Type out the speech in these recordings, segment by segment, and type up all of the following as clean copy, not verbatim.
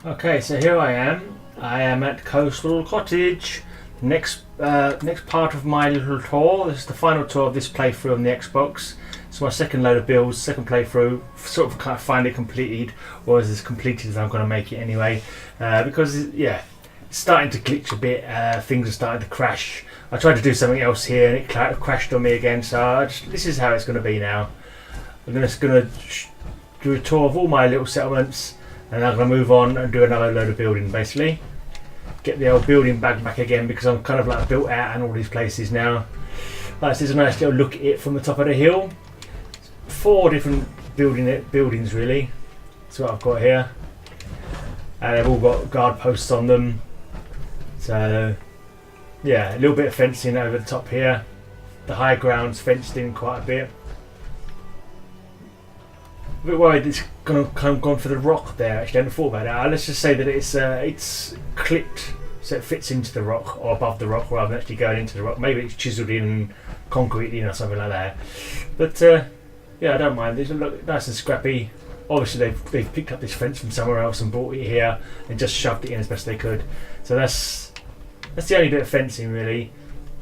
Okay, so here I am. I am at Coastal Cottage. Next part of my little tour. This is the final tour of this playthrough on the Xbox. It's my second load of builds, second playthrough, sort of kind of finally completed, or as completed as I'm going to make it anyway. Because yeah, it's starting to glitch a bit. Things are starting to crash. I tried to do something else here and it crashed on me again. So this is how it's going to be now. I'm just going to do a tour of all my little settlements. And I'm going to move on and do another load of building, basically. Get the old building bag back again because I'm kind of like built out in all these places now. This is a nice little look at it from the top of the hill. 4 different buildings really. That's what I've got here. And they've all got guard posts on them. So yeah, a little bit of fencing over the top here. The high ground's fenced in quite a bit. A bit worried it's gone for the rock there. Actually, I hadn't thought about that. Let's just say that it's clipped so it fits into the rock or above the rock rather than actually going into the rock. Maybe it's chiseled in, concrete in, or something like that. But yeah, I don't mind. These look nice and scrappy. Obviously, they've picked up this fence from somewhere else and brought it here and just shoved it in as best they could. So that's the only bit of fencing really.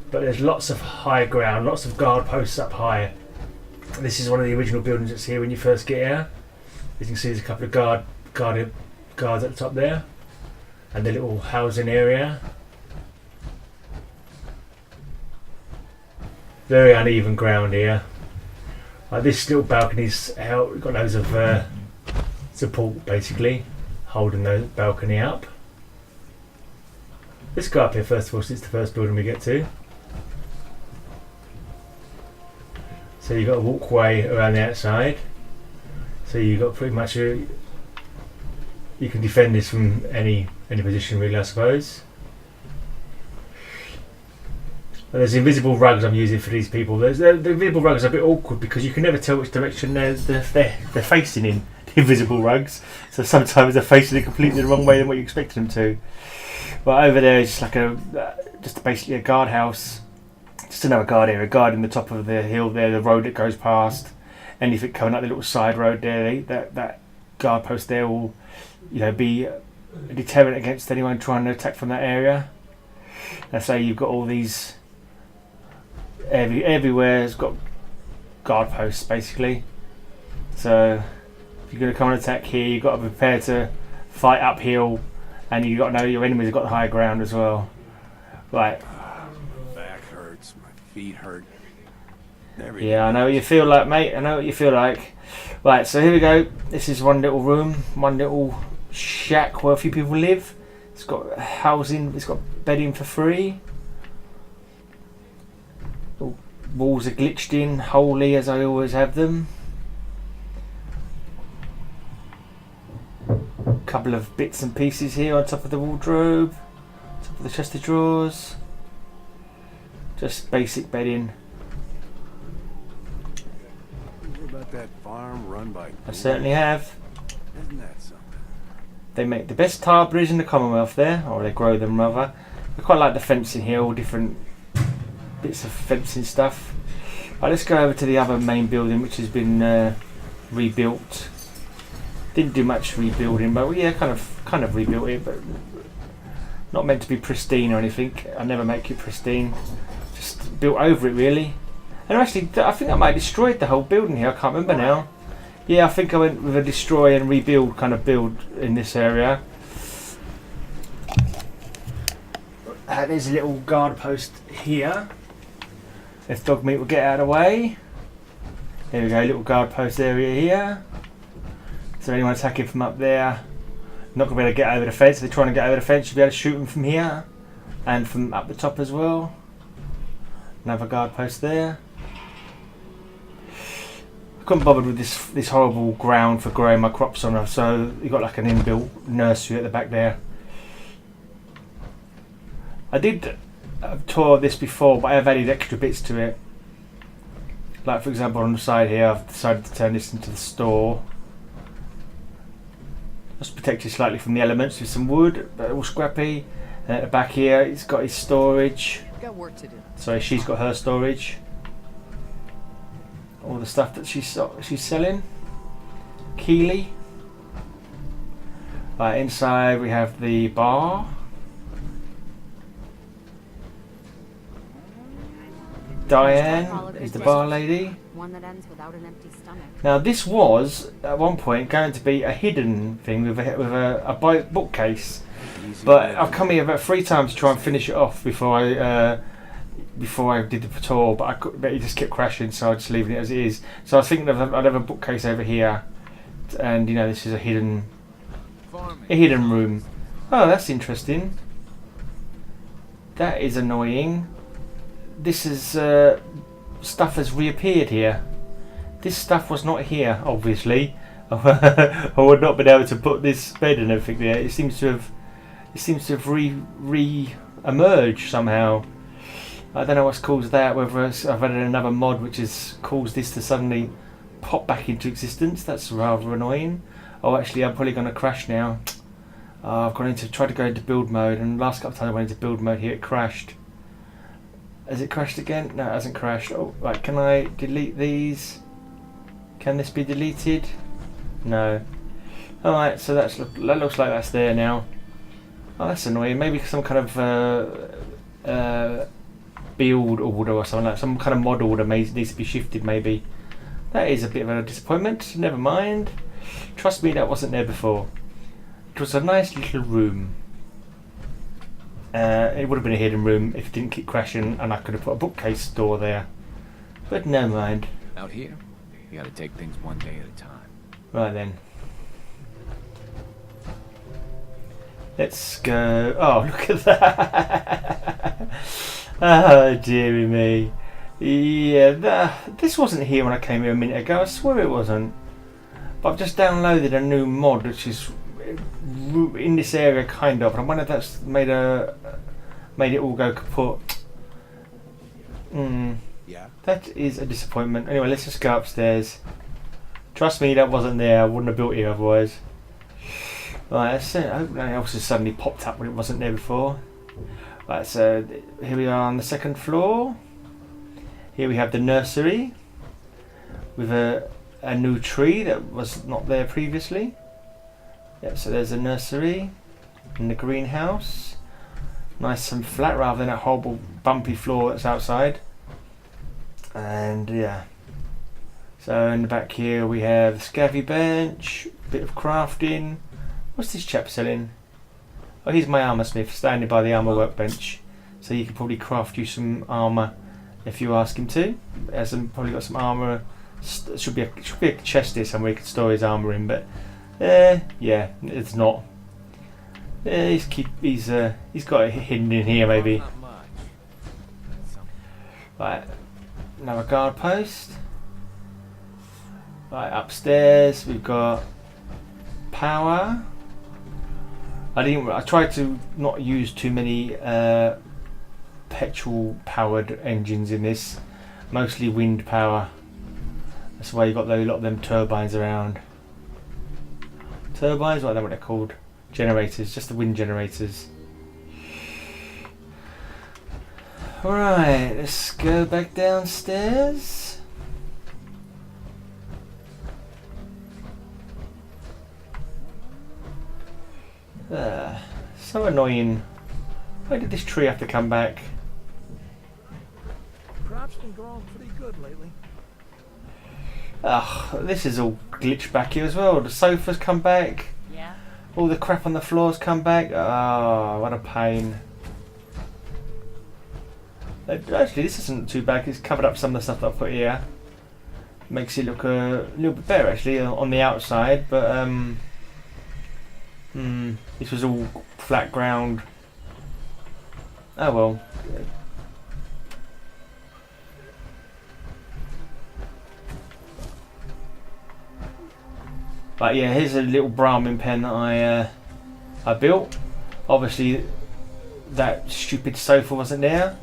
But there's lots of high ground, lots of guard posts up high. This is one of the original buildings that's here when you first get here. You can see there's a couple of guards at the top there, and the little housing area. Very uneven ground here. This little balcony's out. We've got loads of support basically holding the balcony up. Let's go up here first of all, since it's the first building we get to. So you've got a walkway around the outside. So you've got pretty much you can defend this from any position really, I suppose. But there's invisible rugs I'm using for these people. The invisible rugs are a bit awkward because you can never tell which direction they're facing in. The invisible rugs. So sometimes they're facing it completely the wrong way than what you expected them to. But over there is like just basically a guardhouse. Just another guard area, guarding the top of the hill there, the road that goes past. Anything coming up the little side road there, that guard post there will, be a deterrent against anyone trying to attack from that area. Let's say you've got all these everywhere's got guard posts basically. So if you're going to come and attack here, you've got to prepare to fight uphill, and you've got to know your enemies have got the high ground as well. Right. Feet hurt. Yeah, I know what you feel like, mate. I know what you feel like. Right, so here we go. This is one little room, one little shack where a few people live. It's got housing, it's got bedding for free. All walls are glitched in, wholly as I always have them. Couple of bits and pieces here on top of the wardrobe, top of the chest of drawers. Just basic bedding. About that farm run by I certainly have. Isn't that something? They make the best tile bridge in the Commonwealth there, or they grow them rather. I quite like the fencing here, all different bits of fencing stuff. Right, let's go over to the other main building, which has been rebuilt. Didn't do much rebuilding, but yeah, kind of rebuilt it, but not meant to be pristine or anything. I never make it pristine. Just built over it really. And actually, I think I might have destroyed the whole building here. I can't remember now. Yeah, I think I went with a destroy and rebuild kind of build in this area. There's a little guard post here. If dog meat will get out of the way. There we go, little guard post area here. So anyone attacking from up there, not going to be able to get over the fence. If they're trying to get over the fence, you'll be able to shoot them from here. And from up the top as well. Another guard post there. I couldn't bother with this horrible ground for growing my crops on, so you've got like an inbuilt nursery at the back there. I did tour this before, but I have added extra bits to it. Like for example on the side here, I've decided to turn this into the store. Just protect it slightly from the elements with some wood, but all scrappy. And at the back here, it's got his storage. Got work to do. So she's got her storage. All the stuff that she's selling. Keeley. Right, inside we have the bar. Diane is the bar lady. One that ends without an empty stomach. Now this was at one point going to be a hidden thing with a bookcase, but I've come here about 3 times to try and finish it off before I did the tour, but it just kept crashing, so I just leaving it as it is. So I was thinking I'd have a bookcase over here, and you know this is a hidden room. Oh, that's interesting. That is annoying. This is stuff has reappeared here. This stuff was not here, obviously. I would not been able to put this bed and everything there. It seems to have re-emerged somehow. I don't know what's caused that. Whether I've added another mod which has caused this to suddenly pop back into existence. That's rather annoying. Oh, actually, I'm probably going to crash now. I've tried to go into build mode, and last couple of times I went into build mode here, it crashed. Has it crashed again? No, it hasn't crashed. Oh, right, can I delete these? Can this be deleted? No. Alright, so that looks like that's there now. Oh, that's annoying. Maybe some kind of build order or something like that. Some kind of mod order needs to be shifted, maybe. That is a bit of a disappointment. Never mind. Trust me, that wasn't there before. It was a nice little room. It would have been a hidden room if it didn't keep crashing, and I could have put a bookcase door there. But never mind. Out here, you gotta take things one day at a time. Right then. Let's go. Oh, look at that! Oh, dearie me. Yeah, this wasn't here when I came here a minute ago. I swear it wasn't. But I've just downloaded a new mod, which is in this area, kind of. And I wonder if that's made it all go kaput. Yeah. That is a disappointment. Anyway, let's just go upstairs. Trust me, that wasn't there. I wouldn't have built it otherwise. Right, I hope nothing else has suddenly popped up when it wasn't there before. Right, so here we are on the 2nd floor. Here we have the nursery with a new tree that was not there previously. Yep, so there's a nursery in the greenhouse. Nice and flat rather than a horrible bumpy floor that's outside. And yeah. So in the back here we have the scavvy bench, bit of crafting. What's this chap selling? Oh, he's my armour smith standing by the armour workbench. So he could probably craft you some armour if you ask him to. Has probably got some armour. Should be a chest here somewhere he could store his armour in, but yeah, it's not. He's got it hidden in here maybe. Right, another guard post. Right, upstairs we've got power. I tried to not use too many petrol powered engines in this. Mostly wind power. That's why you got a lot of them turbines around. Turbines? I don't know what they're called. Generators, just the wind generators. Alright, let's go back downstairs. So annoying. Why did this tree have to come back? Crops been growing pretty good lately. Ugh, this is all glitched back here as well. The sofa's come back. Yeah. All the crap on the floor's come back. Oh, what a pain. Actually, this isn't too bad. It's covered up some of the stuff that I put here. Makes it look a little bit better actually on the outside, but this was all flat ground. Oh well. But yeah, here's a little Brahmin pen that I built. Obviously, that stupid sofa wasn't there.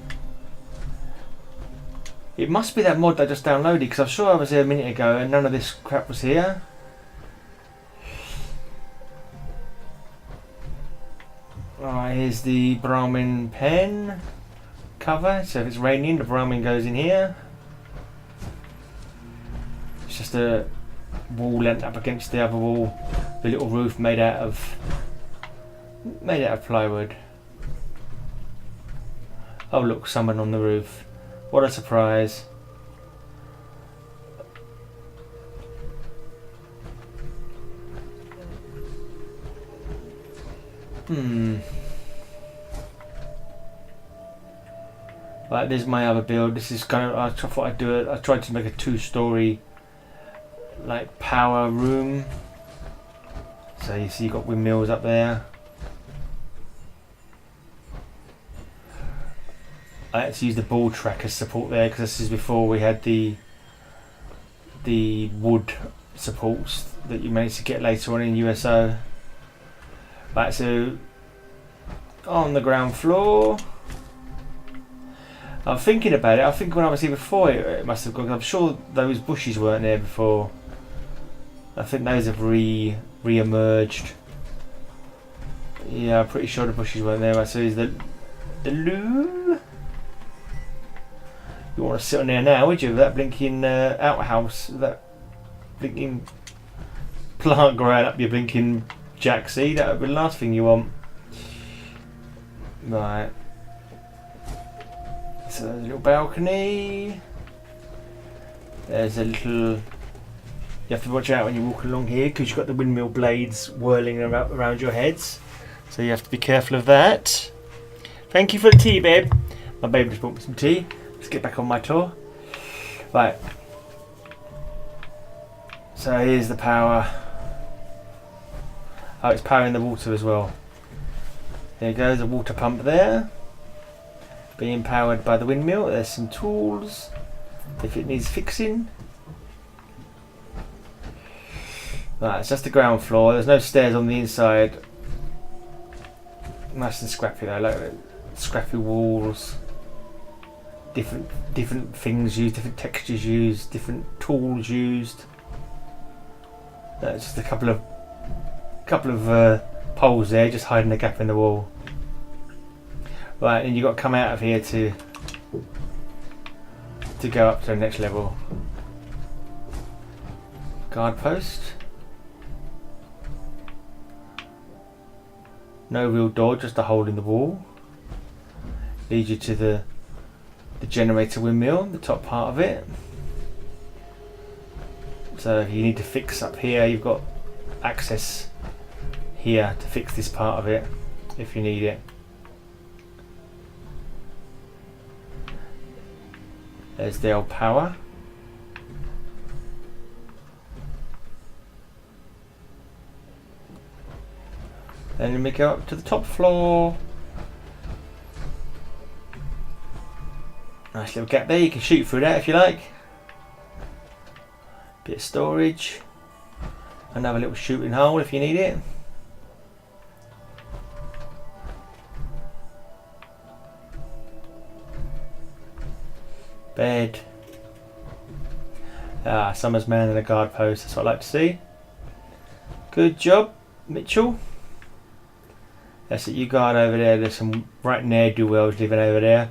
It must be that mod I just downloaded, because I'm sure I was here a minute ago and none of this crap was here. Alright, here's the Brahmin pen cover. So if it's raining, the Brahmin goes in here. It's just a wall lent up against the other wall. The little roof made out of Made out of plywood. Oh look, someone on the roof. What a surprise. Right, there's my other build. This is kind of, I thought I'd do it. I tried to make a 2-story like power room. So you see you've got windmills up there. I had to use the ball track as support there because this is before we had the wood supports that you managed to get later on in USO. Right, so on the ground floor. I'm thinking about it. I think when I was here before it must have gone. I'm sure those bushes weren't there before. I think those have re-emerged. Yeah, I'm pretty sure the bushes weren't there. So is the loo? You want to sit on there now, would you? With that blinking outhouse, that blinking plant growing up your blinking jacksie. That would be the last thing you want. Right. So there's a little balcony. There's a little. You have to watch out when you walk along here because you've got the windmill blades whirling around your heads. So you have to be careful of that. Thank you for the tea, babe. My babe just bought me some tea. Let's get back on my tour. Right. So here's the power. Oh, it's powering the water as well. There goes a water pump there. Being powered by the windmill. There's some tools if it needs fixing. Right, it's just the ground floor. There's no stairs on the inside. Nice and scrappy though, like scrappy walls. Different things used, different textures used, different tools used. That's just a couple of poles there, just hiding the gap in the wall. Right, and you've got to come out of here to go up to the next level. Guard post. No real door, just a hole in the wall. Leads you to the generator windmill, the top part of it. So if you need to fix up here, you've got access here to fix this part of it if you need it. There's the old power. Then we go up to the top floor. Nice little gap there, you can shoot through that if you like. Bit of storage. Another little shooting hole if you need it. Bed. Summer's man and a guard post, that's what I like to see. Good job, Mitchell. That's it, you guard over there. There's some right ne'er-do-wells living over there.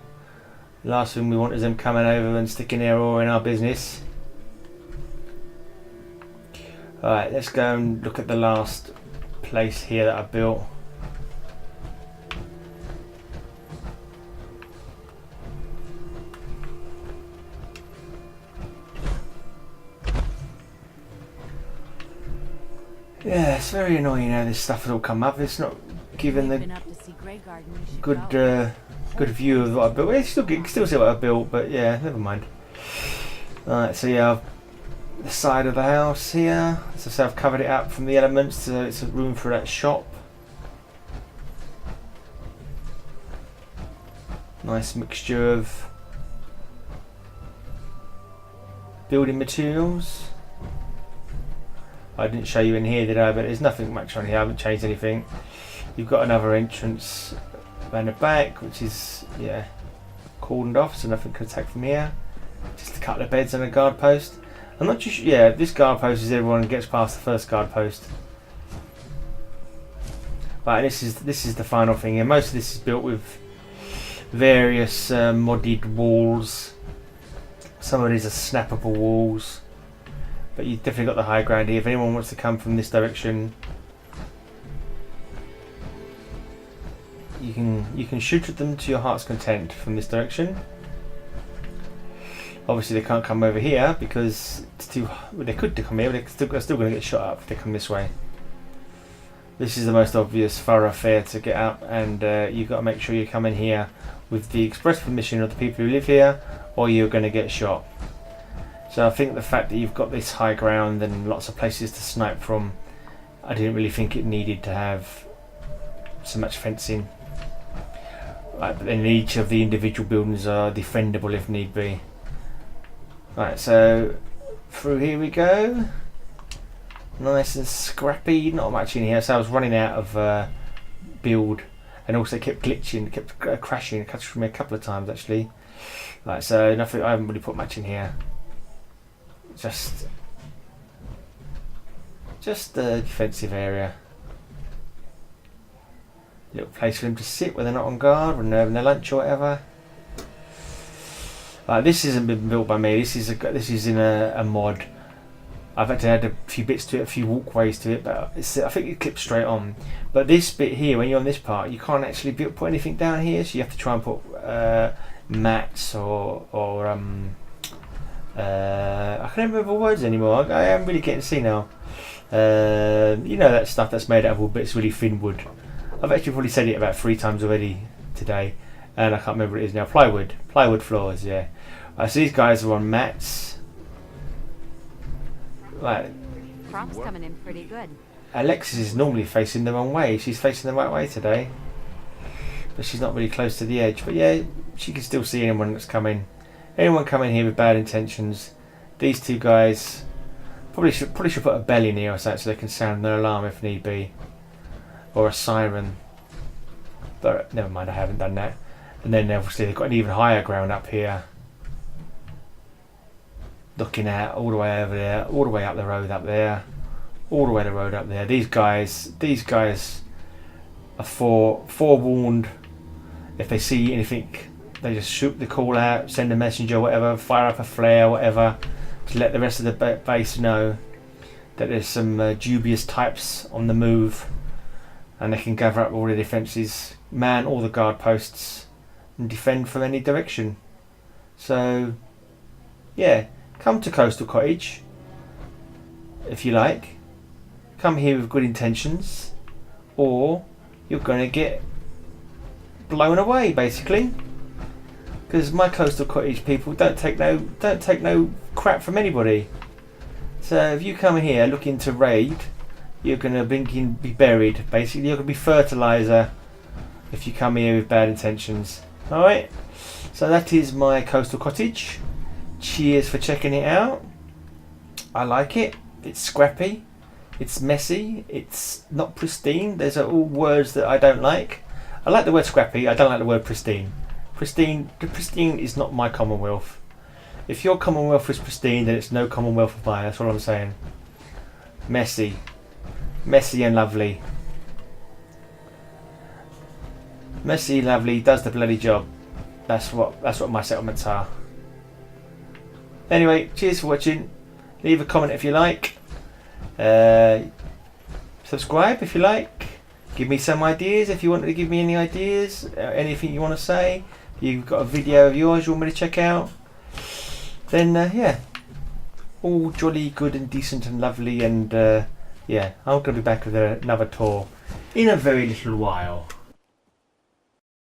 Last thing we want is them coming over and sticking their oar in our business. Alright, let's go and look at the last place here that I built. Yeah, it's very annoying how this stuff has all come up. It's not giving the good view of what I built. Well, you can still see what I built, but yeah, never mind. Alright, so yeah, the side of the house here. So I've covered it up from the elements, so it's a room for that shop. Nice mixture of building materials. I didn't show you in here, did I? But there's nothing much on here. I haven't changed anything. You've got another entrance around the back, which is, yeah, cordoned off, so nothing can attack from here. Just a couple of beds and a guard post. I'm not too sure. Yeah, this guard post is everyone gets past the first guard post. Right, this is the final thing here. Most of this is built with various modded walls. Some of these are snappable walls. But you've definitely got the high ground here. If anyone wants to come from this direction, you can shoot at them to your heart's content from this direction. Obviously they can't come over here because it's too. Well, they could come here, but they're still going to get shot up if they come this way. This is the most obvious thoroughfare to get up, and you've got to make sure you come in here with the express permission of the people who live here, or you're going to get shot. So I think the fact that you've got this high ground and lots of places to snipe from, I didn't really think it needed to have so much fencing. Right, but then each of the individual buildings are defendable if need be. Right, so through here we go. Nice and scrappy, not much in here, so I was running out of build, and also kept glitching, kept crashing, crashed from me a couple of times actually. Right, so nothing, I haven't really put much in here. Just the defensive area. Little place for them to sit where they're not on guard, when they're having their lunch or whatever. This hasn't been built by me. This is in a mod. I've had to add a few bits to it, a few walkways to it, but I think it clips straight on. But this bit here, when you're on this part, you can't actually put anything down here, so you have to try and put mats or I can't remember words anymore. I am really getting to see now. You know, that stuff that's made out of all bits really thin wood. I've actually probably said it about 3 times already today, and I can't remember what it is now. Plywood floors, yeah. So these guys are on mats. Right. Crop's coming in pretty good. Alexis is normally facing the wrong way. She's facing the right way today, but she's not really close to the edge. But yeah, she can still see anyone that's coming. Anyone coming here with bad intentions. These two guys probably should put a bell in here or something so they can sound an alarm if need be, or a siren. But never mind, I haven't done that. And then obviously they've got an even higher ground up here, looking out all the way over there, all the way up the road up there, all the way the road up there. These guys are forewarned. If they see anything, they just shoot the call out, send a messenger, whatever, fire up a flare, whatever, to let the rest of the base know that there's some dubious types on the move, and they can gather up all the defences, man all the guard posts, and defend from any direction. So, yeah, come to Coastal Cottage if you like. Come here with good intentions, or you're going to get blown away, basically. Because my Coastal Cottage people don't take no crap from anybody. So if you come here looking to raid, you're going to be buried. Basically, you're going to be fertilizer if you come here with bad intentions. All right. So that is my Coastal Cottage. Cheers for checking it out. I like it. It's scrappy. It's messy. It's not pristine. Those are all words that I don't like. I like the word scrappy. I don't like the word pristine. Pristine is not my Commonwealth. If your Commonwealth is pristine, then it's no Commonwealth of mine. That's what I'm saying. Messy and lovely. Messy, lovely, does the bloody job. That's what my settlements are. Anyway, cheers for watching. Leave a comment if you like. Subscribe if you like. Give me some ideas if you want to give me any ideas. Anything you want to say. You've got a video of yours you want me to check out, then yeah, all jolly good and decent and lovely, and yeah, I'm going to be back with another tour in a very little while.